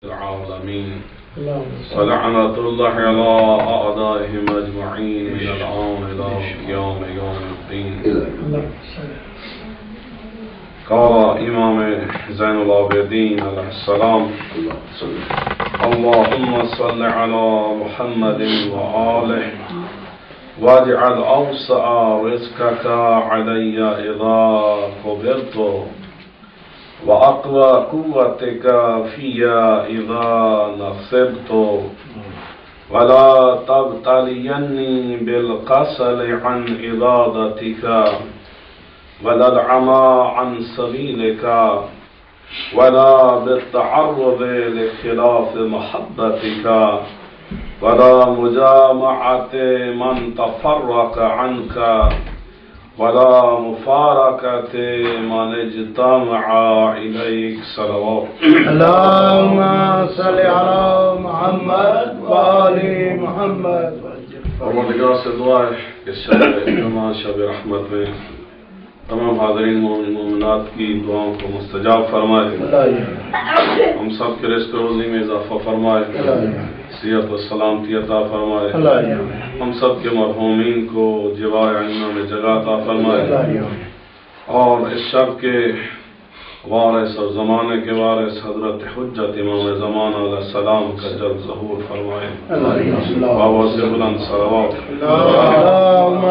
العالمين ولعنة الله على أعدائهم أجمعين من الآن إلى قيام يوم الدين. قال إمام زين العابدين عليه السلام: اللهم صل على محمد وآله واجعل أوسع رزقك علي إذا قبلت وأقوى قوتك فيا إذا نصبت ولا تبتليني بالكسل عن عبادتك ولا العمى عن سبيلك ولا بالتعرض لخلاف محبتك ولا مجامعة من تفرق عنك ولا مفارقة من اجتمع إليك صلوات. اللهم صل على محمد وآل محمد. پروردگار سے دعا ہے کہ شب جمعہ شب رحمت میں تمام حاضرین مومن مومنات کی دعاؤں کو مستجاب فرمائے، ہم سب کے رزق روزی میں اضافہ فرمائے، صحت و سلامتی عطا فرمائے، ہم سب کے مرحومین کو جوار عنہ میں جگہ عطا فرمائے، اور اس شب کے وارث اور زمانے کے وارث حضرت حجت امام زمان علیہ السلام کا جلد ظہور فرمائے. بابا سے بلند صلوات. اللهم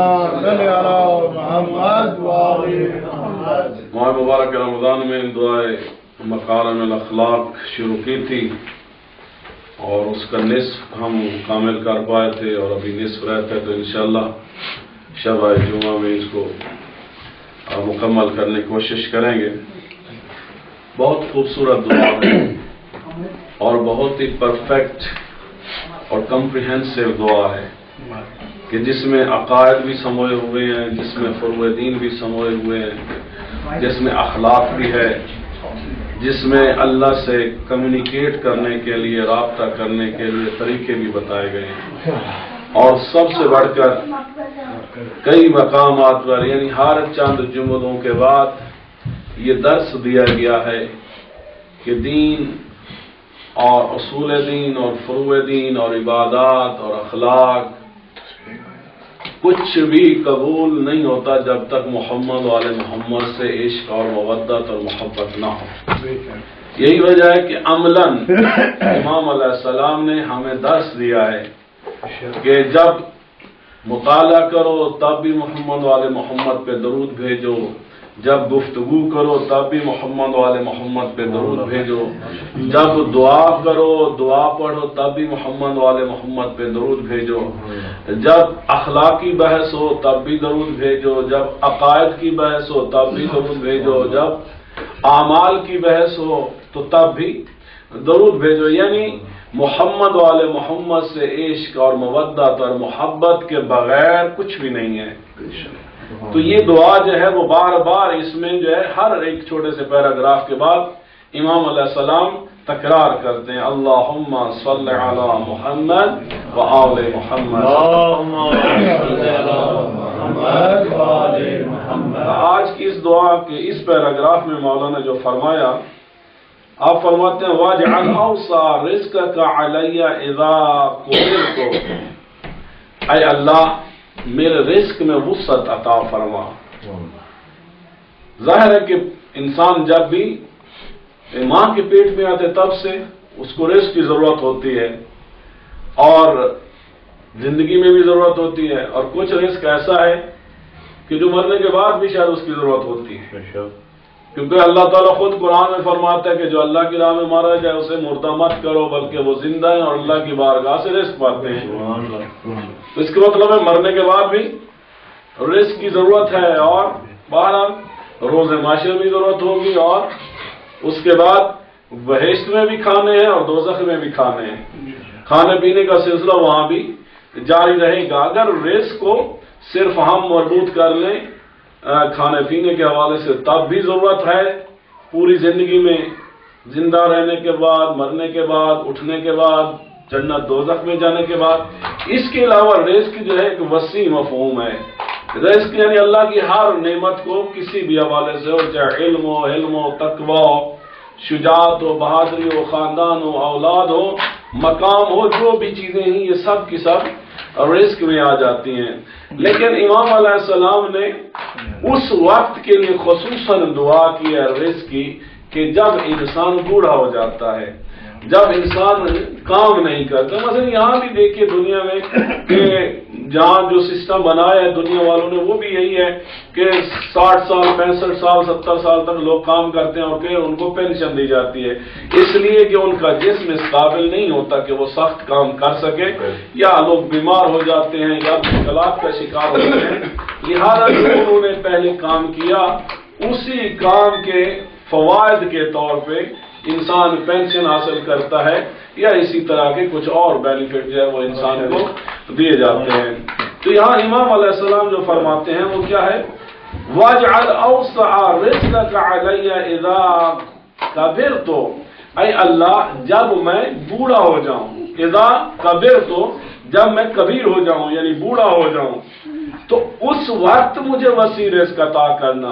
صل على محمد وآل محمد. ماہ مبارک رمضان میں دعائے مکارم الاخلاق شروع کی تھی اور اس کا نصف ہم کامل کر پائے تھے اور ابھی نصف رہتا ہے، تو انشاءاللہ شب جمعہ میں اس کو مکمل کرنے کی کوشش کریں گے. بہت خوبصورت دعا ہے اور بہت ہی پرفیکٹ اور کمپریہنسو دعا ہے کہ جس میں عقائد بھی سموئے ہوئے ہیں، جس میں فروع دین بھی سموئے ہوئے ہیں، جس میں اخلاق بھی ہے، جس میں اللہ سے کمیونیکیٹ کرنے کے لیے، رابطہ کرنے کے لیے طریقے بھی بتائے گئے ہیں، اور سب سے بڑھ کر کئی مقامات پر یعنی ہر چند جملوں کے بعد یہ درس دیا گیا ہے کہ دین اور اصول دین اور فروع دین اور عبادات اور اخلاق کچھ بھی قبول نہیں ہوتا جب تک محمد والے محمد سے عشق اور مودت اور محبت نہ ہو. یہی وجہ ہے کہ عملاً امام علیہ السلام نے ہمیں درس دیا ہے کہ جب مطالعہ کرو تب بھی محمد والے محمد پہ درود بھیجو، جب گفتگو کرو تب بھی محمد والے محمد پہ درود بھیجو، جب دعا کرو دعا پڑھو تب بھی محمد والے محمد پہ درود بھیجو، جب اخلاقی بحث ہو تب بھی درود بھیجو، جب عقائد کی بحث ہو تب بھی درود بھیجو، جب اعمال کی بحث ہو تو تب بھی درود بھیجو. یعنی محمد والے محمد سے عشق اور مودت اور محبت کے بغیر کچھ بھی نہیں ہے. تو یہ دعا جو ہے وہ بار بار اس میں جو ہے ہر ایک چھوٹے سے پیراگراف کے بعد امام علیہ السلام تکرار کرتے ہیں: اللہم صل علی محمد و آل محمد. آج کی اس دعا کے اس پیراگراف میں مولانا جو فرمایا، آپ فرماتے ہیں: واجعل اوسع رزقک علی اذا قبلت. اے اللہ میرے رزق میں وسعت عطا فرما. ظاہر ہے کہ انسان جب بھی ماں کے پیٹ میں آتے تب سے اس کو رزق کی ضرورت ہوتی ہے، اور زندگی میں بھی ضرورت ہوتی ہے، اور کچھ رزق ایسا ہے کہ جو مرنے کے بعد بھی شاید اس کی ضرورت ہوتی ہے، کیونکہ اللہ تعالیٰ خود قرآن میں فرماتا ہے کہ جو اللہ کی راہ میں مارا جائے اسے مردہ مت کرو، بلکہ وہ زندہ ہیں اور اللہ کی بارگاہ سے رزق پاتے ہیں. تو اس کا مطلب ہے مرنے کے بعد بھی رزق کی ضرورت ہے، اور بہرحال روز معاشر میں ضرورت ہوگی، اور اس کے بعد بہشت میں بھی کھانے ہیں اور دوزخ میں بھی کھانے ہیں. کھانے پینے کا سلسلہ وہاں بھی جاری رہے گا. اگر رزق کو صرف ہم مربوط کر لیں کھانے پینے کے حوالے سے تب بھی ضرورت ہے پوری زندگی میں، زندہ رہنے کے بعد، مرنے کے بعد، اٹھنے کے بعد، جنت دوزخ میں جانے کے بعد. اس کے علاوہ رزق جو ہے ایک وسیع مفہوم ہے. رزق یعنی اللہ کی ہر نعمت کو کسی بھی حوالے سے ہو، چاہے علم ہو، تقویٰ ہو، شجاعت ہو، بہادری ہو، خاندان ہو، اولاد ہو، مقام ہو، جو بھی چیزیں ہیں یہ سب کی سب رزق میں آ جاتی ہیں۔ لیکن امام علیہ السلام نے اس وقت کے لیے خصوصاً دعا کی ہے رزق کی کہ جب انسان بوڑھا ہو جاتا ہے، جب انسان کام نہیں کرتا۔ مثلا یہاں بھی دیکھیے دنیا میں کہ جہاں جو سسٹم بنایا ہے دنیا والوں نے وہ بھی یہی ہے کہ 60 سال 65 سال 70 سال تک لوگ کام کرتے ہیں اور پھر ان کو پینشن دی جاتی ہے، اس لیے کہ ان کا جسم اس قابل نہیں ہوتا کہ وہ سخت کام کر سکے، یا لوگ بیمار ہو جاتے ہیں یا مشکلات کا شکار ہوتے ہیں، لہذا جو انہوں نے پہلے کام کیا اسی کام کے فوائد کے طور پہ انسان پینشن حاصل کرتا ہے یا اسی طرح کے کچھ اور بینیفٹ جو ہے وہ انسان کو دیے جاتے ہیں۔ تو یہاں امام علیہ السلام جو فرماتے ہیں وہ کیا ہے؟ وَاجْعَلْ أَوْسَعَ رِزْقَكَ عَلَيَّ إِذَا كَبِرْتُ، اے اللہ جب میں بوڑھا ہو جاؤں، اذا كَبِرْتُ جب میں کبیر ہو جاؤں یعنی بوڑھا ہو جاؤں تو اس وقت مجھے وسیع رزق عطا کرنا۔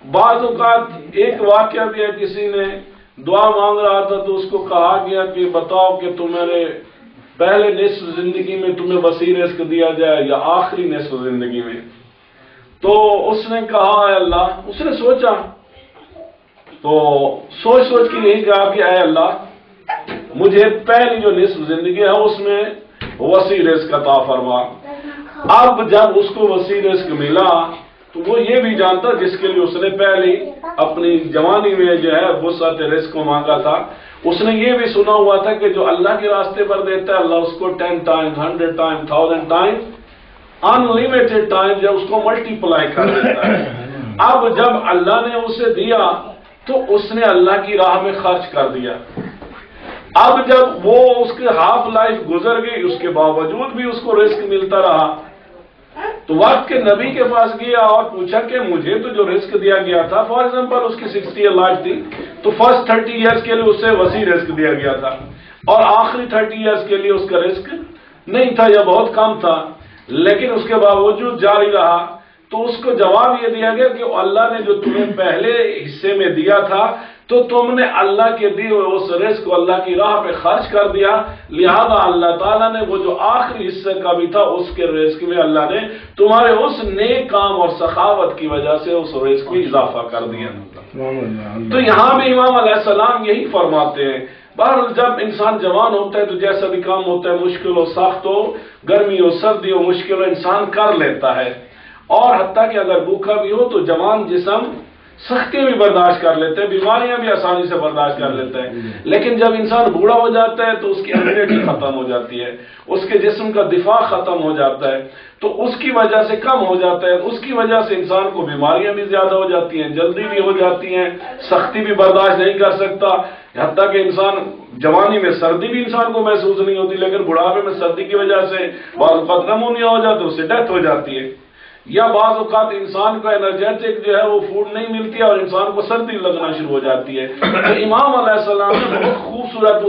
بعض اوقات ایک واقعہ بھی ہے، کسی نے دعا مانگ رہا تھا تو اس کو کہا گیا کہ بتاؤ کہ تمہارے پہلے نصف زندگی میں تمہیں وسیع رزق دیا جائے یا آخری نصف زندگی میں، تو اس نے کہا اے اللہ، اس نے سوچا تو سوچ کے یہی کہا کہ اے اللہ مجھے پہلی جو نصف زندگی ہے اس میں وسیع رزق عطا فرما۔ اب جب اس کو وسیع رزق ملا تو وہ یہ بھی جانتا جس کے لیے اس نے پہلی اپنی جوانی میں جو ہے وسعت رزق کو مانگا تھا، اس نے یہ بھی سنا ہوا تھا کہ جو اللہ کے راستے پر دیتا ہے اللہ اس کو 10 time 100 time 1000 time unlimited time جو اس کو ملٹی پلائی کر دیتا ہے۔ اب جب اللہ نے اسے دیا تو اس نے اللہ کی راہ میں خرچ کر دیا۔ اب جب وہ اس کی ہاف لائف گزر گئی اس کے باوجود بھی اس کو رزق ملتا رہا تو وقت کے نبی کے پاس گیا اور پوچھا کہ مجھے تو جو رزق دیا گیا تھا، فار ایگزامپل اس کی 60 ایئر لائف تھی تو فرسٹ 30 ایئرس کے لیے اسے وسیع رزق دیا گیا تھا اور آخری 30 ایئرس کے لیے اس کا رزق نہیں تھا یا بہت کم تھا، لیکن اس کے باوجود جاری رہا۔ تو اس کو جواب یہ دیا گیا کہ اللہ نے جو تمہیں پہلے حصے میں دیا تھا تو تم نے اللہ کے دیے ہوئے اس رزق کو اللہ کی راہ پہ خرچ کر دیا، لہذا اللہ تعالیٰ نے وہ جو آخری حصے کا بھی تھا اس کے رزق میں اللہ نے تمہارے اس نیک کام اور سخاوت کی وجہ سے اس رزق میں اضافہ کر دیا۔ تو یہاں بھی امام علیہ السلام یہی فرماتے ہیں، بہرحال جب انسان جوان ہوتا ہے تو جیسا بھی کام ہوتا ہے مشکل ہو، سخت ہو، گرمی ہو، سردی ہو، مشکل ہو، انسان کر لیتا ہے، اور حتیٰ کہ اگر بھوکا بھی ہو تو جوان جسم سختی بھی برداشت کر لیتے ہیں، بیماریاں بھی آسانی سے برداشت کر لیتے ہیں، لیکن جب انسان بوڑھا ہو جاتا ہے تو اس کی امیونٹی ختم ہو جاتی ہے، اس کے جسم کا دفاع ختم ہو جاتا ہے تو اس کی وجہ سے کم ہو جاتا ہے، اس کی وجہ سے انسان کو بیماریاں بھی زیادہ ہو جاتی ہیں، جلدی بھی ہو جاتی ہیں، سختی بھی برداشت نہیں کر سکتا، حتیٰ کہ انسان جوانی میں سردی بھی انسان کو محسوس نہیں ہوتی، لیکن بڑھاپے میں سردی کی وجہ سے بعض اوقات نمونیا ہو جاتا ہے، اس سے ڈیتھ ہو جاتی ہے، یا بعض اوقات انسان کا انرجیٹک جو ہے وہ فوڈ نہیں ملتی ہے اور انسان کو سردی لگنا شروع ہو جاتی ہے۔ تو امام علیہ السلام نے بہت خوبصورت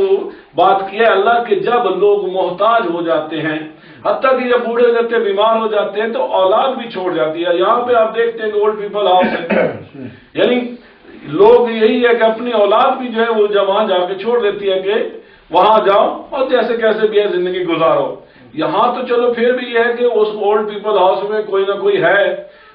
بات کی ہے اللہ کہ جب لوگ محتاج ہو جاتے ہیں، حتیٰ کہ جب بوڑھے ہو جاتے ہیں، بیمار ہو جاتے ہیں تو اولاد بھی چھوڑ جاتی ہے۔ یہاں پہ آپ دیکھتے ہیں کہ اولڈ پیپل ہاؤس ہے، یعنی لوگ یہی ہے کہ اپنی اولاد بھی جو ہے وہ جب وہاں جا کے چھوڑ دیتی ہے کہ وہاں جاؤ اور جیسے کیسے بھی ہے زندگی گزارو۔ یہاں تو چلو پھر بھی یہ ہے کہ اس اولڈ پیپل ہاؤس میں کوئی نہ کوئی ہے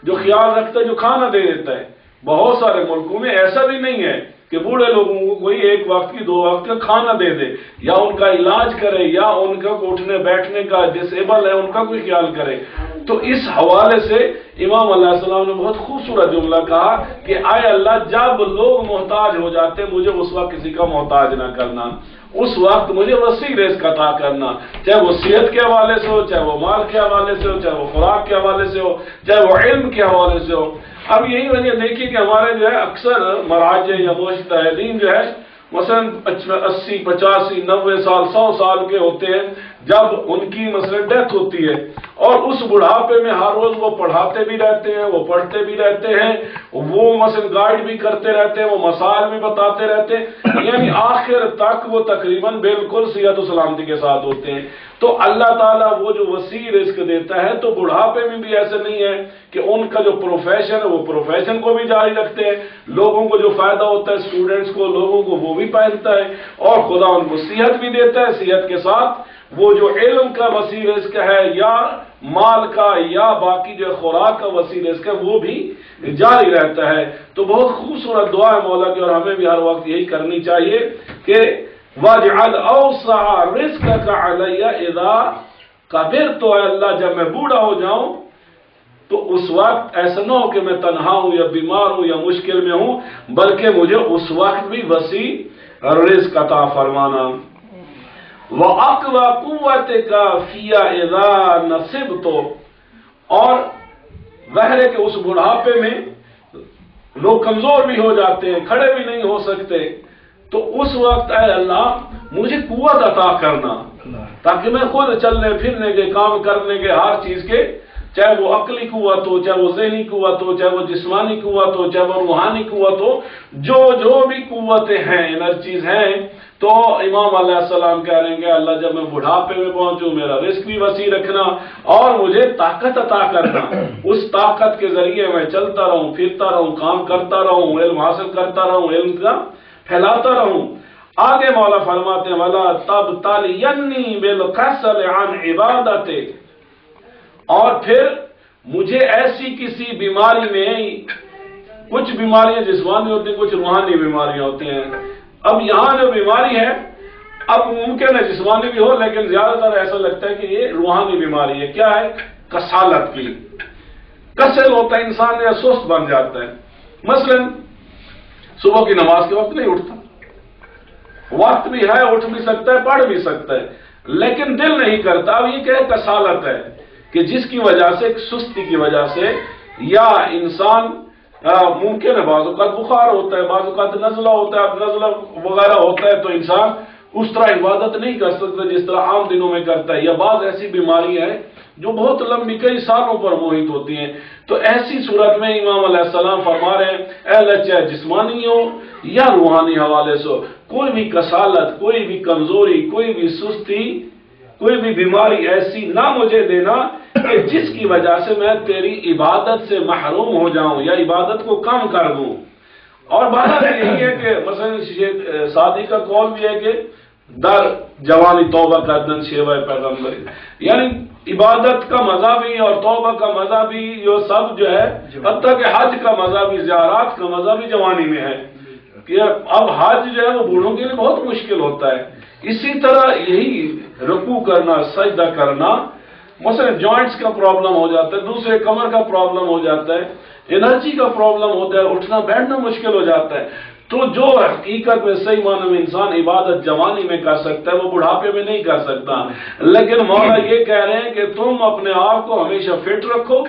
جو خیال رکھتا ہے، جو کھانا دے دیتا ہے۔ بہت سارے ملکوں میں ایسا بھی نہیں ہے کہ بوڑھے لوگوں کو کوئی ایک وقت کی 2 وقت کا کھانا دے دے یا ان کا علاج کرے یا ان کا اٹھنے بیٹھنے کا ڈسیبل ہے ان کا کوئی خیال کرے۔ تو اس حوالے سے امام علیہ السلام نے بہت خوبصورت جملہ کہا کہ اے اللہ جب لوگ محتاج ہو جاتے مجھے اس وقت کسی کا محتاج نہ کرنا، اس وقت مجھے وسیع رزق عطا کرنا، چاہے وہ صحت کے حوالے سے ہو، چاہے وہ مال کے حوالے سے ہو، چاہے وہ خوراک کے حوالے سے ہو، چاہے وہ علم کے حوالے سے ہو۔ اب یہی وجہ دیکھیے کہ ہمارے جو ہے اکثر مراجع یا مجتہدین جو ہے مثلا 80 85 90 سال 100 سال کے ہوتے ہیں، جب ان کی مثلا ڈیتھ ہوتی ہے اور اس بڑھاپے میں ہر روز وہ پڑھاتے بھی رہتے ہیں، وہ پڑھتے بھی رہتے ہیں، وہ مثلا گائیڈ بھی کرتے رہتے ہیں، وہ مسائل بھی بتاتے رہتے ہیں، یعنی آخر تک وہ تقریباً بالکل صحت و سلامتی کے ساتھ ہوتے ہیں. تو اللہ تعالیٰ وہ جو وسیع رزق دیتا ہے تو بڑھاپے میں بھی ایسے نہیں ہے کہ ان کا جو پروفیشن ہے وہ پروفیشن کو بھی جاری رکھتے ہیں، لوگوں کو جو فائدہ ہوتا ہے اسٹوڈنٹس کو، لوگوں کو وہ بھی پہنتا ہے، اور خدا ان کو صحت بھی دیتا ہے. صحت کے ساتھ وہ جو علم کا وسیع رزق ہے یا مال کا یا باقی جو خوراک کا وسیع رزق ہے وہ بھی جاری رہتا ہے. تو بہت خوبصورت دعا ہے مولا کی، اور ہمیں بھی ہر وقت یہی کرنی چاہیے کہ وَاجْعَلْ أَوْسَعَ رِزْقَكَ عَلَيَّ إِذَا كَبِرْتُ، تو اے اللہ جب میں بوڑھا ہو جاؤں تو اس وقت ایسا نہ ہو کہ میں تنہا ہوں یا بیمار ہوں یا مشکل میں ہوں، بلکہ مجھے اس وقت بھی وسیع رزق عطا فرمانا. وَأَقْوَى قُوَّتِكَ فِيَ إِذَا نَصِبْتُ، اور ظاہر ہے کہ اس بڑھاپے میں لوگ کمزور بھی ہو جاتے ہیں، کھڑے بھی نہیں ہو سکتے، تو اس وقت اے اللہ مجھے قوت عطا کرنا تاکہ میں خود چلنے پھرنے کے، کام کرنے کے، ہر چیز کے، چاہے وہ عقلی قوت ہو، چاہے وہ ذہنی قوت ہو، چاہے وہ جسمانی قوت ہو، چاہے وہ روحانی قوت ہو، جو بھی قوتیں ہیں، انرجیز ہیں. تو امام علیہ السلام کہہ رہے ہیں کہ اللہ جب میں بڑھاپے میں پہنچوں میرا رزق بھی وسیع رکھنا اور مجھے طاقت عطا کرنا، اس طاقت کے ذریعے میں چلتا رہوں، پھرتا رہوں، کام کرتا رہوں، علم حاصل کرتا رہوں، علم کا پھیلاتا رہوں. آگے مولا فرماتے ہیں وَلَا تَبْتَلِيَنِّي بِالْكَسَلِ عَنْ عِبَادَتِكَ، اور پھر مجھے ایسی کسی بیماری میں، کچھ بیماریاں جسمانی ہوتی ہیں، کچھ روحانی بیماریاں ہوتی ہیں. اب یہاں جو بیماری ہے اب ممکن ہے جسمانی بھی ہو، لیکن زیادہ تر ایسا لگتا ہے کہ یہ روحانی بیماری ہے. کیا ہے؟ کسالت کی. کسل ہوتا ہے، انسان یا سست بن جاتا ہے. مثلا صبح کی نماز کے وقت نہیں اٹھتا، وقت بھی ہے، اٹھ بھی سکتا ہے، پڑھ بھی سکتا ہے، لیکن دل نہیں کرتا. اب یہ کہ کسالت ہے کہ جس کی وجہ سے، سستی کی وجہ سے، یا انسان ممکن ہے بعض اوقات بخار ہوتا ہے، بعض اوقات نزلہ ہوتا ہے. اب نزلہ وغیرہ ہوتا ہے تو انسان اس طرح عبادت نہیں کر سکتا جس طرح عام دنوں میں کرتا ہے، یا بعض ایسی بیماری ہیں جو بہت لمبی کئی سالوں پر محیط ہوتی ہیں. تو ایسی صورت میں امام علیہ السلام فرما رہے ہیں اے اللہ چاہے جسمانی ہو یا روحانی حوالے سے، کوئی بھی کسالت، کوئی بھی کمزوری، کوئی بھی سستی، کوئی بھی بیماری ایسی نہ مجھے دینا کہ جس کی وجہ سے میں تیری عبادت سے محروم ہو جاؤں یا عبادت کو کم کر دوں. اور بات یہی ہے کہ مثلا سعدی کا قول بھی ہے کہ در جوانی توبہ کردن شیوہ پیغمبر، یعنی عبادت کا مزہ بھی اور توبہ کا مزہ بھی، یہ سب جو ہے، حتیٰ کہ حج کا مزہ بھی، زیارات کا مزہ بھی جوانی میں ہے. کہ اب حج جو ہے وہ بوڑھوں کے لیے بہت مشکل ہوتا ہے. اسی طرح یہی رکوع کرنا، سجدہ کرنا، مثلا جوائنٹس کا پرابلم ہو جاتا ہے، دوسرے کمر کا پرابلم ہو جاتا ہے، انرجی کا پرابلم ہوتا ہے، اٹھنا بیٹھنا مشکل ہو جاتا ہے. تو جو حقیقت میں صحیح معنی میں انسان عبادت جوانی میں کر سکتا ہے وہ بڑھاپے میں نہیں کر سکتا. لیکن مولا یہ کہہ رہے ہیں کہ تم اپنے آپ کو ہمیشہ فٹ رکھو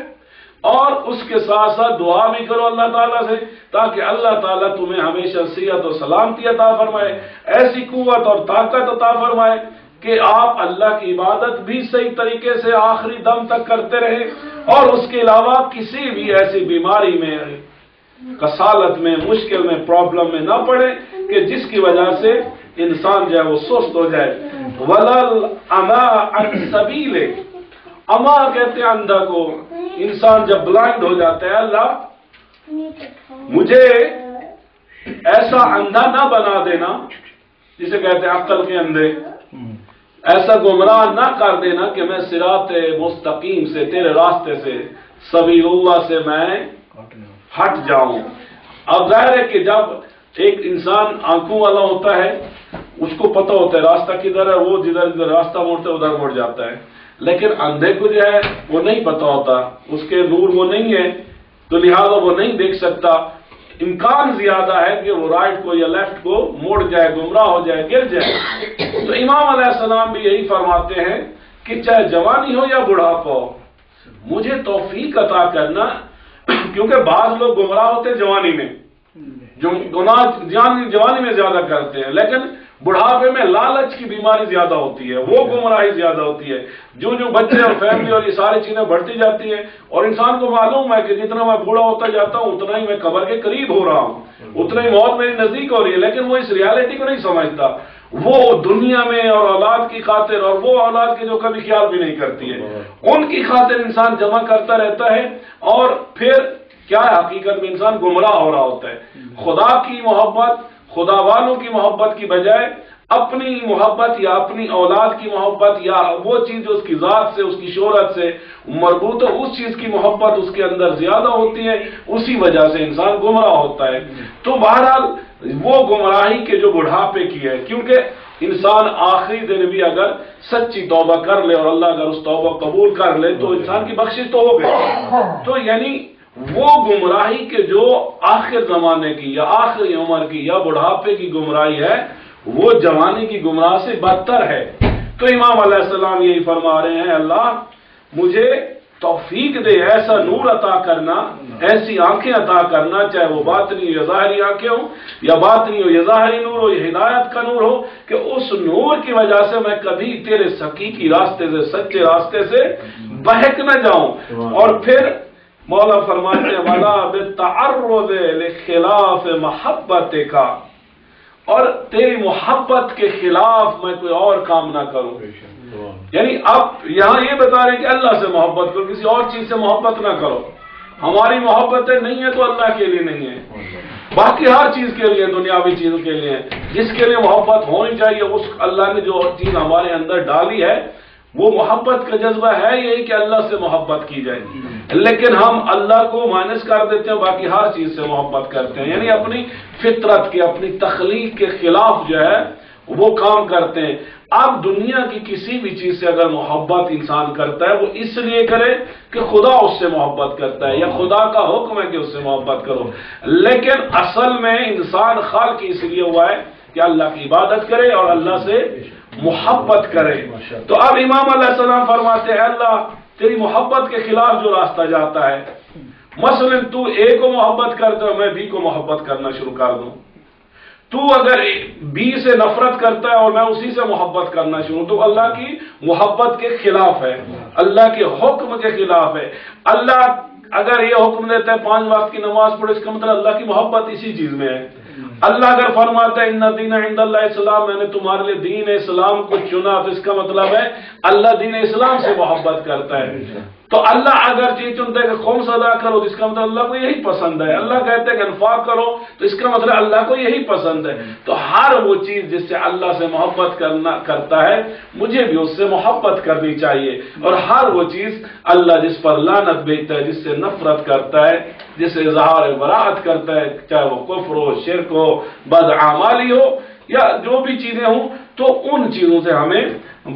اور اس کے ساتھ ساتھ دعا بھی کرو اللہ تعالیٰ سے تاکہ اللہ تعالیٰ تمہیں ہمیشہ صحت و سلامتی عطا فرمائے، ایسی قوت اور طاقت عطا فرمائے کہ آپ اللہ کی عبادت بھی صحیح طریقے سے آخری دم تک کرتے رہیں، اور اس کے علاوہ کسی بھی ایسی بیماری میں، کسالت میں، مشکل میں، پرابلم میں نہ پڑے کہ جس کی وجہ سے انسان جو ہے وہ سست ہو جائے. وَلَلْ أَمَا عَنْ سَبِيلِ، اما کہتے ہیں اندھا کو. انسان جب بلائنڈ ہو جاتا ہے، اللہ مجھے ایسا اندھا نہ بنا دینا، جسے کہتے ہیں عقل کے اندھے، ایسا گمراہ نہ کر دینا کہ میں صراط مستقیم سے، تیرے راستے سے، سبیل اللہ سے میں ہٹ جاؤں. اب ظاہر ہے کہ جب ایک انسان آنکھوں والا ہوتا ہے اس کو پتہ ہوتا ہے راستہ کدھر ہے، وہ جدھر جدھر راستہ موڑتا ہے ادھر مڑ جاتا ہے. لیکن اندھے کو جو ہے وہ نہیں پتہ ہوتا، اس کے نور وہ نہیں ہے تو لہذا وہ نہیں دیکھ سکتا. امکان زیادہ ہے کہ وہ رائٹ کو یا لیفٹ کو موڑ جائے، گمراہ ہو جائے، گر جائے. تو امام علیہ السلام بھی یہی فرماتے ہیں کہ چاہے جوانی ہو یا بڑھاپا ہو، مجھے توفیق عطا کرنا، کیونکہ بعض لوگ گمراہ ہوتے جوانی میں، جو گناہ جوانی میں زیادہ کرتے ہیں، لیکن بڑھاپے میں لالچ کی بیماری زیادہ ہوتی ہے، وہ گمراہی زیادہ ہوتی ہے، جو بچے اور فیملی اور یہ ساری چیزیں بڑھتی جاتی ہیں، اور انسان کو معلوم ہے کہ جتنا میں بوڑھا ہوتا جاتا ہوں اتنا ہی میں قبر کے قریب ہو رہا ہوں، اتنا ہی موت میری نزدیک ہو رہی ہے، لیکن وہ اس ریالٹی کو نہیں سمجھتا، وہ دنیا میں اور اولاد کی خاطر، اور وہ اولاد کے جو کبھی خیال بھی نہیں کرتی ہے، ان کی خاطر انسان جمع کرتا رہتا ہے، اور پھر کیا ہے حقیقت میں انسان گمراہ ہو رہا ہوتا ہے۔ خدا کی محبت، خدا والوں کی محبت کی بجائے اپنی محبت یا اپنی اولاد کی محبت یا وہ چیز جو اس کی ذات سے، اس کی شہرت سے مربوط ہے، اس چیز کی محبت اس کے اندر زیادہ ہوتی ہے، اسی وجہ سے انسان گمراہ ہوتا ہے۔ تو بہرحال وہ گمراہی کے جو بڑھاپے کی ہے، کیونکہ انسان آخری دن بھی اگر سچی توبہ کر لے اور اللہ اگر اس توبہ قبول کر لے تو انسان کی بخشش تو ہو گئی۔ تو یعنی وہ گمراہی کے جو آخر زمانے کی یا آخری عمر کی یا بڑھاپے کی گمراہی ہے، وہ جوانی کی گمراہ سے بدتر ہے۔ تو امام علیہ السلام یہی فرما رہے ہیں، اللہ مجھے توفیق دے، ایسا نور عطا کرنا، ایسی آنکھیں عطا کرنا، چاہے وہ باطنی یا ظاہری آنکھیں ہوں، یا باطنی ہو یا ظاہری نور ہو، یا ہدایت کا نور ہو، کہ اس نور کی وجہ سے میں کبھی تیرے حقیقی راستے سے، سچے راستے سے بہک نہ جاؤں۔ اور پھر مولا فرماتے ہیں وَلَا بِالتَّعَرُّضِ لِخِلَافِ مَحَبَّتِكَ، اور تیری محبت کے خلاف میں کوئی اور کام نہ کروں۔ یعنی اب یہاں یہ بتا رہے ہیں کہ اللہ سے محبت کرو، کسی اور چیز سے محبت نہ کرو۔ ہماری محبتیں نہیں ہیں تو اللہ کے لیے نہیں ہے، باقی ہر چیز کے لیے، دنیاوی چیزوں کے لیے، جس کے لیے محبت ہونی چاہیے، اس اللہ نے جو چیز ہمارے اندر ڈالی ہے وہ محبت کا جذبہ ہے یہی کہ اللہ سے محبت کی جائے، لیکن ہم اللہ کو مائنس کر دیتے ہیں، باقی ہر چیز سے محبت کرتے ہیں، یعنی اپنی فطرت کے، اپنی تخلیق کے خلاف جو ہے وہ کام کرتے ہیں۔ اب دنیا کی کسی بھی چیز سے اگر محبت انسان کرتا ہے وہ اس لیے کرے کہ خدا اس سے محبت کرتا ہے یا خدا کا حکم ہے کہ اس سے محبت کرو، لیکن اصل میں انسان خالق اس لیے ہوا ہے کہ اللہ کی عبادت کرے اور اللہ سے محبت کرے۔ تو اب امام علیہ السلام فرماتے ہیں اللہ تیری محبت کے خلاف جو راستہ جاتا ہے، مثلا تو اے کو محبت کرتا ہے میں بی کو محبت کرنا شروع کر دوں، تو اگر بی سے نفرت کرتا ہے اور میں اسی سے محبت کرنا شروع، تو اللہ کی محبت کے خلاف ہے، اللہ کے حکم کے خلاف ہے۔ اللہ اگر یہ حکم دیتا ہے 5 وقت کی نماز پڑھو، اس کا مطلب اللہ کی محبت اسی چیز میں ہے۔ اللہ اگر فرماتا ہے ان الدین عند اللہ اسلام، میں نے تمہارے لیے دین اسلام کو چنا، تو اس کا مطلب ہے اللہ دین اسلام سے محبت کرتا ہے۔ تو اللہ اگر چیز چنتا ہے کہ خمس ادا کرو، تو اس کا مطلب اللہ کو یہی پسند ہے۔ اللہ کہتا ہے کہ انفاق کرو، تو اس کا مطلب اللہ کو یہی پسند ہے۔ تو ہر وہ چیز جس سے اللہ سے محبت کرتا ہے مجھے بھی اس سے محبت کرنی چاہیے، اور ہر وہ چیز اللہ جس پر لعنت بھیجتا ہے، جس سے نفرت کرتا ہے، جس سے اظہار براءت کرتا ہے، چاہے وہ کفر ہو، شرک ہو، بدعمالی ہو، یا جو بھی چیزیں ہوں، تو ان چیزوں سے ہمیں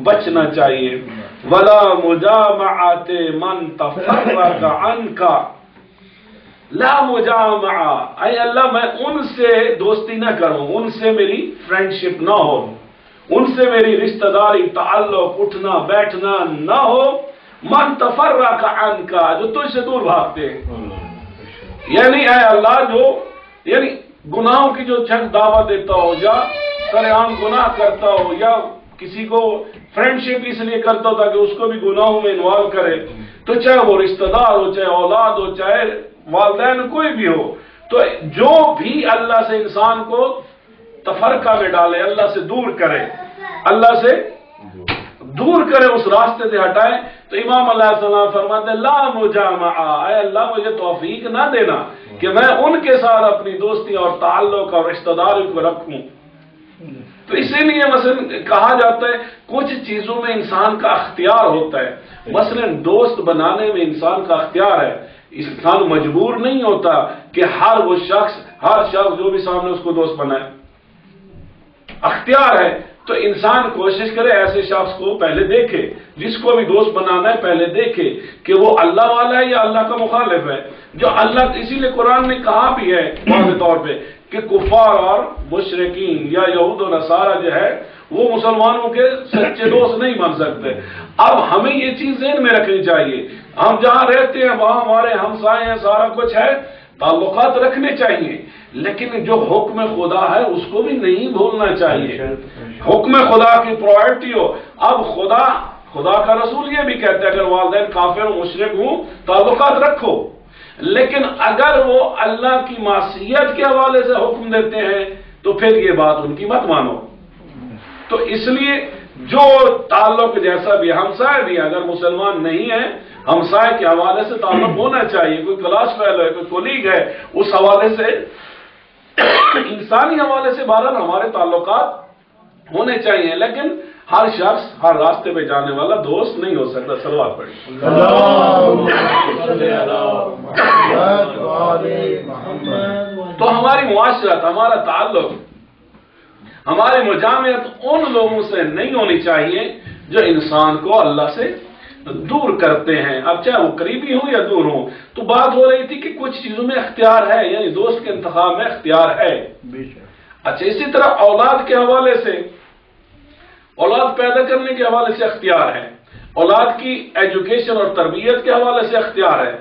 بچنا چاہیے۔ وَلَا مُجَامَعَةِ مَنْ تَفَرَّقَ عَنْكَ، لا مجامعہ، اے اللہ میں ان سے دوستی نہ کروں، ان سے میری فرینڈشپ نہ ہو، ان سے میری رشتہ داری، تعلق، اٹھنا بیٹھنا نہ ہو، من تفرق عنک، جو تجھ سے دور بھاگتے ہیں، یعنی اے اللہ جو یعنی گناہوں کی جو جھک دعوت دیتا ہو، یا سرعام گناہ کرتا ہو، یا کسی کو فرینڈشپ اس لیے کرتا ہو تاکہ اس کو بھی گناہوں میں انوالو کرے، تو چاہے وہ رشتہ دار ہو، چاہے اولاد ہو، چاہے والدین کوئی بھی ہو، تو جو بھی اللہ سے انسان کو تفرقہ میں ڈالے، اللہ سے دور کرے، اللہ سے دور کرے، اس راستے سے ہٹائے، تو امام علیہ السلام فرماتے ہیں لا مجامعہ، اے اللہ مجھے توفیق نہ دینا کہ میں ان کے ساتھ اپنی دوستی اور تعلق اور رشتہ داری کو رکھوں۔ تو اسی لیے مثلا کہا جاتا ہے کچھ چیزوں میں انسان کا اختیار ہوتا ہے، مثلا دوست بنانے میں انسان کا اختیار ہے، انسان مجبور نہیں ہوتا کہ ہر شخص جو بھی سامنے اس کو دوست بنائے، اختیار ہے۔ تو انسان کوشش کرے ایسے شخص کو پہلے دیکھے، جس کو بھی دوست بنانا ہے پہلے دیکھے کہ وہ اللہ والا ہے یا اللہ کا مخالف ہے، جو اللہ، اسی لیے قرآن نے کہا بھی ہے واضح طور پہ کہ کفار اور مشرکین یا یہود و نصارہ جو ہے وہ مسلمانوں کے سچے دوست نہیں بن سکتے۔ اب ہمیں یہ چیز ذہن میں رکھنی چاہیے، ہم جہاں رہتے ہیں وہاں ہمارے ہمسائے ہیں، سارا کچھ ہے، تعلقات رکھنے چاہیے، لیکن جو حکم خدا ہے اس کو بھی نہیں بھولنا چاہیے۔ حکم خدا کی پرائرٹی ہو۔ اب خدا کا رسول یہ بھی کہتے ہیں اگر والدین کافر و مشرک ہوں تعلقات رکھو، لیکن اگر وہ اللہ کی معصیت کے حوالے سے حکم دیتے ہیں تو پھر یہ بات ان کی مت مانو۔ تو اس لیے جو تعلق جیسا بھی، ہمسائے بھی اگر مسلمان نہیں ہے، ہمسائے کے حوالے سے تعلق ہونا چاہیے، کوئی کلاس فیلو ہے، کوئی کولیگ ہے، اس حوالے سے انسانی حوالے سے بہرحال ہمارے تعلقات ہونے چاہیے، لیکن ہر شخص ہر راستے پہ جانے والا دوست نہیں ہو سکتا۔ صلوات پڑھیں۔ تو ہماری معاشرت، ہمارا تعلق، ہماری مجامعت ان لوگوں سے نہیں ہونی چاہیے جو انسان کو اللہ سے دور کرتے ہیں، اب چاہے وہ قریبی ہوں یا دور ہوں۔ تو بات ہو رہی تھی کہ کچھ چیزوں میں اختیار ہے، یعنی دوست کے انتخاب میں اختیار ہے۔ اچھا، اسی طرح اولاد کے حوالے سے، اولاد پیدا کرنے کے حوالے سے اختیار ہے، اولاد کی ایجوکیشن اور تربیت کے حوالے سے اختیار ہے،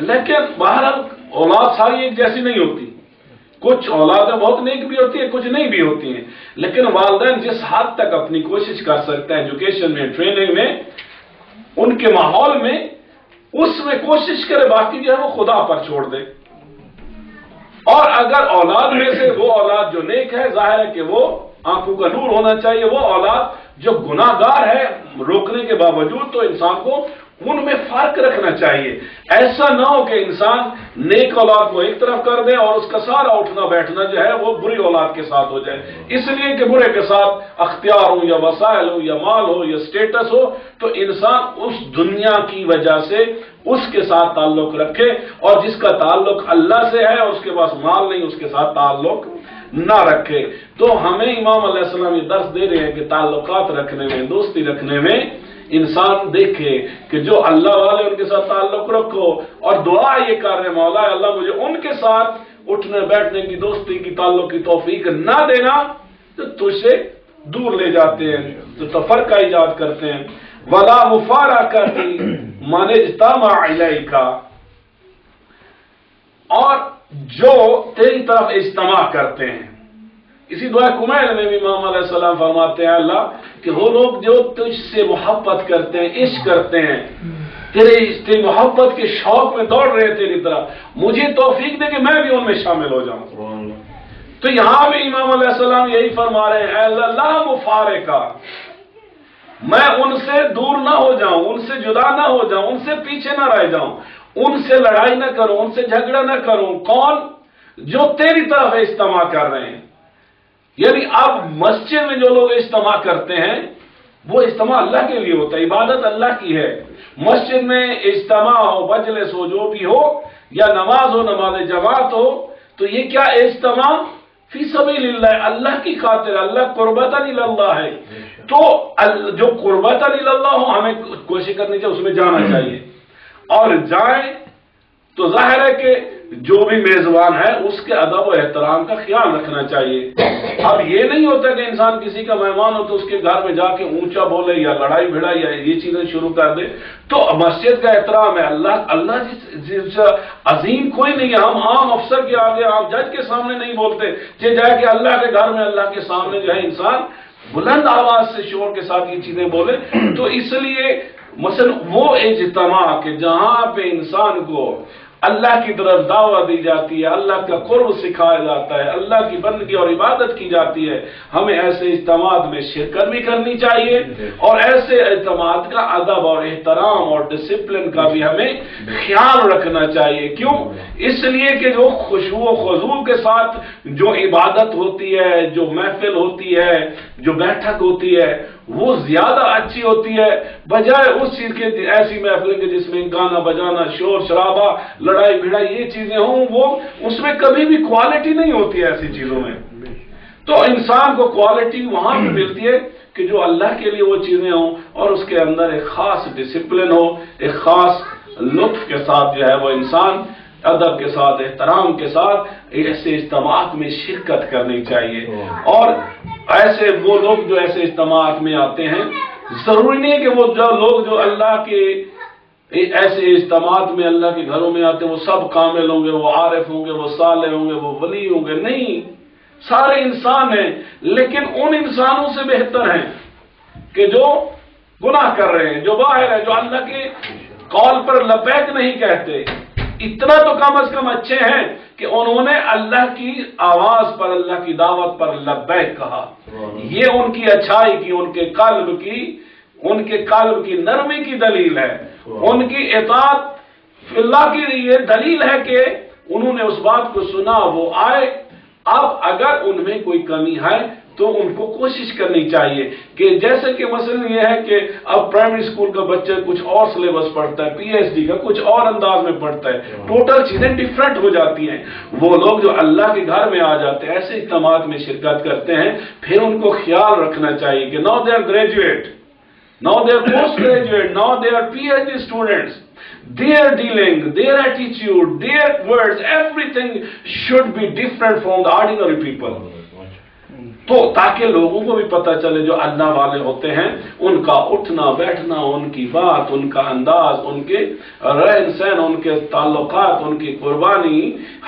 لیکن بہرحال اولاد ساری ایک جیسی نہیں ہوتی، کچھ اولادیں بہت نیک بھی ہوتی ہیں، کچھ نہیں بھی ہوتی ہیں، لیکن والدین جس حد تک اپنی کوشش کر سکتے ہیں ایجوکیشن میں، ٹریننگ میں، ان کے ماحول میں، اس میں کوشش کرے، باقی جو ہے وہ خدا پر چھوڑ دے۔ اور اگر اولاد میں سے وہ اولاد جو نیک ہے، ظاہر ہے کہ وہ آنکھوں کا نور ہونا چاہیے، وہ اولاد جو گناہ گار ہے روکنے کے باوجود، تو انسان کو ان میں فرق رکھنا چاہیے۔ ایسا نہ ہو کہ انسان نیک اولاد کو ایک طرف کر دے اور اس کا سارا اٹھنا بیٹھنا جو ہے وہ بری اولاد کے ساتھ ہو جائے، اس لیے کہ برے کے ساتھ اختیار ہو یا وسائل ہو یا مال ہو یا سٹیٹس ہو، تو انسان اس دنیا کی وجہ سے اس کے ساتھ تعلق رکھے، اور جس کا تعلق اللہ سے ہے اور اس کے پاس مال نہیں، اس کے ساتھ تعلق نہ رکھے۔ تو ہمیں امام علیہ السلام یہ درس دے رہے ہیں کہ تعلقات رکھنے میں، دوستی رکھنے میں انسان دیکھے کہ جو اللہ والے ان کے ساتھ تعلق رکھو، اور دعا یہ کر رہے مولا اللہ مجھے ان کے ساتھ اٹھنے بیٹھنے کی، دوستی کی، تعلق کی توفیق نہ دینا، تو تجھ سے دور لے جاتے ہیں، تو تفرقہ ایجاد کرتے ہیں۔ وَلَا مُفَارَقَةٍ مَنِ اجْتَمَعَ إِلَيْكَ، اور جو تیری طرف اجتماع کرتے ہیں۔ اسی دعا کمیل میں بھی امام علیہ السلام فرماتے ہیں اللہ کہ وہ لوگ جو تجھ سے محبت کرتے ہیں، عشق کرتے ہیں، تیری محبت کے شوق میں دوڑ رہے ہیں تیری طرف، مجھے توفیق دے کہ میں بھی ان میں شامل ہو جاؤں۔ تو یہاں بھی امام علیہ السلام یہی فرما رہے ہیں، اے اللہ لا مفارقہ، میں ان سے دور نہ ہو جاؤں، ان سے جدا نہ ہو جاؤں، ان سے پیچھے نہ رہ جاؤں، ان سے لڑائی نہ کروں، ان سے جھگڑا نہ کروں۔ کون؟ جو تیری طرف اجتماع کر رہے ہیں۔ یعنی اب مسجد میں جو لوگ اجتماع کرتے ہیں وہ اجتماع اللہ کے لیے ہوتا ہے، عبادت اللہ کی ہے۔ مسجد میں اجتماع ہو، مجلس ہو، جو بھی ہو، یا نماز ہو، نماز جماعت ہو، تو یہ کیا اجتماع فی سبیل اللہ، اللہ کی خاطر، اللہ قربۃ اللہ ہے۔ تو جو قربۃ اللہ ہو ہمیں کوشش کرنی چاہیے، اس میں جانا چاہیے، اور جائیں تو ظاہر ہے کہ جو بھی میزبان ہے اس کے ادب و احترام کا خیال رکھنا چاہیے۔ اب یہ نہیں ہوتا کہ انسان کسی کا مہمان ہو تو اس کے گھر میں جا کے اونچا بولے یا لڑائی بھڑائی یا یہ چیزیں شروع کر دے۔ تو مسجد کا احترام ہے، اللہ جس عظیم کوئی نہیں ہے، ہم عام افسر کے آگے، عام جج کے سامنے نہیں بولتے، یہ جائے کہ اللہ کے گھر میں، اللہ کے سامنے جو ہے انسان بلند آواز سے شور کے ساتھ یہ چیزیں بولے۔ تو اس لیے مثلا وہ اجتماع کہ جہاں پہ انسان کو اللہ کی طرف دعوت دی جاتی ہے، اللہ کا قرب سکھایا جاتا ہے، اللہ کی بندگی اور عبادت کی جاتی ہے، ہمیں ایسے اجتماعات میں شرکت بھی کرنی چاہیے، اور ایسے اجتماعات کا ادب اور احترام اور ڈسپلن کا بھی ہمیں خیال رکھنا چاہیے۔ کیوں؟ اس لیے کہ جو خشوع و خضوع کے ساتھ جو عبادت ہوتی ہے، جو محفل ہوتی ہے، جو بیٹھک ہوتی ہے، وہ زیادہ اچھی ہوتی ہے بجائے اس چیز کے ایسی محفلیں کے جس میں گانا بجانا، شور شرابہ، لڑائی بھڑائی یہ چیزیں ہوں، وہ اس میں کبھی بھی کوالٹی نہیں ہوتی ہے ایسی چیزوں میں۔ تو انسان کو کوالٹی وہاں پہ ملتی ہے کہ جو اللہ کے لیے وہ چیزیں ہوں، اور اس کے اندر ایک خاص ڈسپلن ہو، ایک خاص لطف کے ساتھ جو ہے وہ انسان ادب کے ساتھ، احترام کے ساتھ ایسے اجتماعات میں شرکت کرنی چاہیے۔ اور ایسے وہ لوگ جو ایسے اجتماعات میں آتے ہیں، ضروری نہیں کہ وہ جو لوگ جو اللہ کے ایسے اجتماعات میں اللہ کے گھروں میں آتے وہ سب کامل ہوں گے، وہ عارف ہوں گے، وہ صالح ہوں گے، وہ ولی ہوں گے، نہیں، سارے انسان ہیں، لیکن ان انسانوں سے بہتر ہیں کہ جو گناہ کر رہے ہیں، جو باہر ہے، جو اللہ کے قول پر لبیک نہیں کہتے. اتنا تو کم از کم اچھے ہیں کہ انہوں نے اللہ کی آواز پر، اللہ کی دعوت پر لبیک کہا. یہ ان کی اچھائی کی، ان کے قلب کی نرمی کی دلیل ہے، ان کی اطاعت اللہ کی یہ دلیل ہے کہ انہوں نے اس بات کو سنا، وہ آئے. اب اگر ان میں کوئی کمی ہے تو ان کو کوشش کرنی چاہیے کہ جیسے کہ مثلا یہ ہے کہ اب پرائمری اسکول کا بچہ کچھ اور سلیبس پڑھتا ہے، پی ایچ ڈی کا کچھ اور انداز میں پڑھتا ہے، ٹوٹل چیزیں ڈیفرنٹ ہو جاتی ہیں. وہ لوگ جو اللہ کے گھر میں آ جاتے ہیں، ایسے اجتماعات میں شرکت کرتے ہیں، پھر ان کو خیال رکھنا چاہیے کہ now they are graduate, now they are post graduate, now they are PhD students. Their dealing, their attitude, their words, everything should be different from the ordinary people. تو تاکہ لوگوں کو بھی پتہ چلے جو اللہ والے ہوتے ہیں، ان کا اٹھنا بیٹھنا، ان کی بات، ان کا انداز، ان کے رہن سہن، ان کے تعلقات، ان کی قربانی،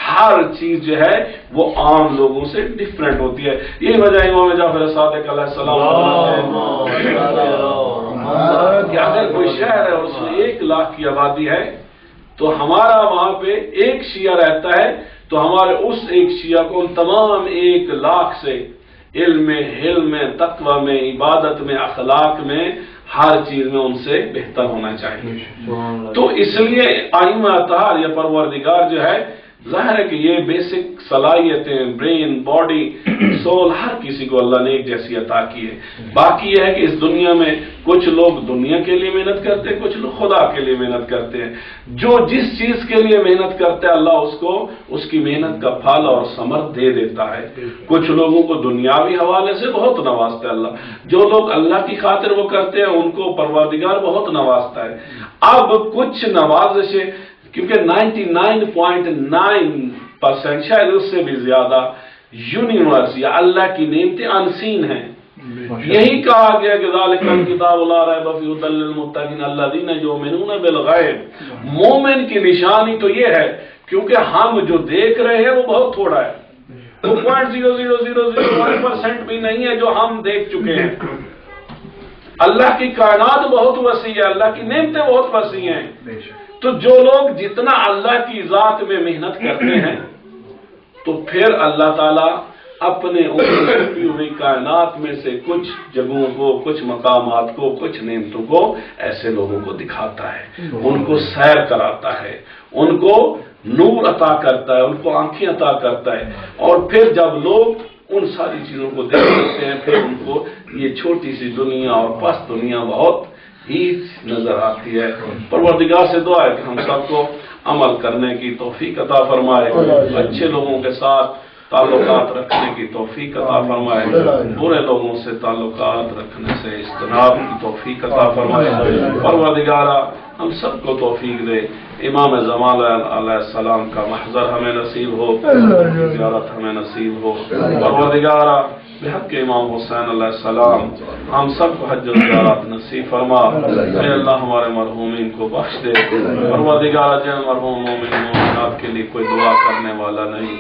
ہر چیز جو ہے وہ عام لوگوں سے ڈیفرنٹ ہوتی ہے. یہی وجہ امام جعفر صادق علیہ السلام کہ اگر کوئی شہر ہے اس میں 1 لاکھ کی آبادی ہے تو ہمارا وہاں پہ 1 شیعہ رہتا ہے، تو ہمارے اس 1 شیعہ کو ان تمام 1 لاکھ سے علم میں، تقوی میں، عبادت میں، اخلاق میں، ہر چیز میں ان سے بہتر ہونا چاہیے. تو اس لیے ائمہ اطہار یا پروردگار جو ہے، ظاہر ہے کہ یہ بیسک صلاحیتیں، برین، باڈی، سول، ہر کسی کو اللہ نے ایک جیسی عطا کی ہے. باقی یہ ہے کہ اس دنیا میں کچھ لوگ دنیا کے لیے محنت کرتے ہیں، کچھ لوگ خدا کے لیے محنت کرتے ہیں. جو جس چیز کے لیے محنت کرتے ہیں اللہ اس کو اس کی محنت کا پھل اور ثمر دے دیتا ہے. کچھ لوگوں کو دنیاوی حوالے سے بہت نوازتا ہے اللہ. جو لوگ اللہ کی خاطر وہ کرتے ہیں ان کو پروردگار بہت نوازتا ہے. اب کچھ نوازشیں، کیونکہ 99.9% شاید اس سے بھی زیادہ یونیورس یا اللہ کی نعمتیں انسین ہیں. یہی کہا گیا کہ ذالک الکتاب لا ریب فیہ ھدی للمتقین الذین یؤمنون بالغیب. مومن کی نشانی تو یہ ہے، کیونکہ ہم جو دیکھ رہے ہیں وہ بہت تھوڑا ہے، وہ 0.0001% بھی نہیں ہے جو ہم دیکھ چکے ہیں. اللہ کی کائنات بہت وسیع ہے، اللہ کی نعمتیں بہت وسیع ہیں. تو جو لوگ جتنا اللہ کی ذات میں محنت کرتے ہیں تو پھر اللہ تعالیٰ اپنے چھپی ہوئی کائنات میں سے کچھ جگہوں کو، کچھ مقامات کو، کچھ نعمتوں کو ایسے لوگوں کو دکھاتا ہے، ان کو سیر کراتا ہے، ان کو نور عطا کرتا ہے، ان کو آنکھیں عطا کرتا ہے. اور پھر جب لوگ ان ساری چیزوں کو دیکھ لیتے ہیں پھر ان کو یہ چھوٹی سی دنیا اور پست دنیا بہت ہی نظر آتی ہے. پروردگار سے دعا ہے کہ ہم سب کو عمل کرنے کی توفیق عطا فرمائے، اچھے لوگوں کے ساتھ تعلقات رکھنے کی توفیق عطا فرمائے، برے لوگوں سے تعلقات رکھنے سے اجتناب کی توفیق عطا فرمائے. پروردگارہ ہم سب کو توفیق دے. امام زمان علیہ السلام کا محضر ہمیں نصیب ہو، زیارت ہمیں نصیب ہو. پروردگارہ بحق امام حسین علیہ السلام ہم سب کو حج و زیارت نصیب فرما. اے اللہ ہمارے مرحومین کو بخش دے. پروردگارہ جن مرحوم مومن مومنات کے لیے کوئی دعا کرنے والا نہیں،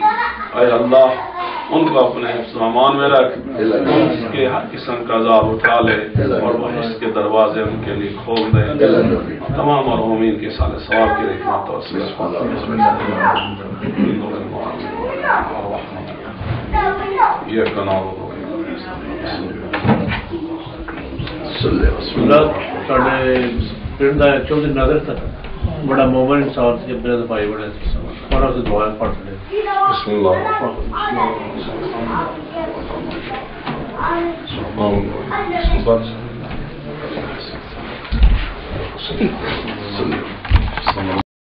اے اللہ ان کو اپنے حفظ و امان میں رکھ، ان کے ہر قسم کا عذاب اٹھا لے اور بہشت کے دروازے ان کے لیے کھول دے. تمام مرحومین کے سال ثواب کی رحمت اور پنڈ کا چودھری نادر تھا، بڑا مومن انسان سے میرے بھائی بڑے اور سے دعائیں پڑھتے ہیں. بسم اللہ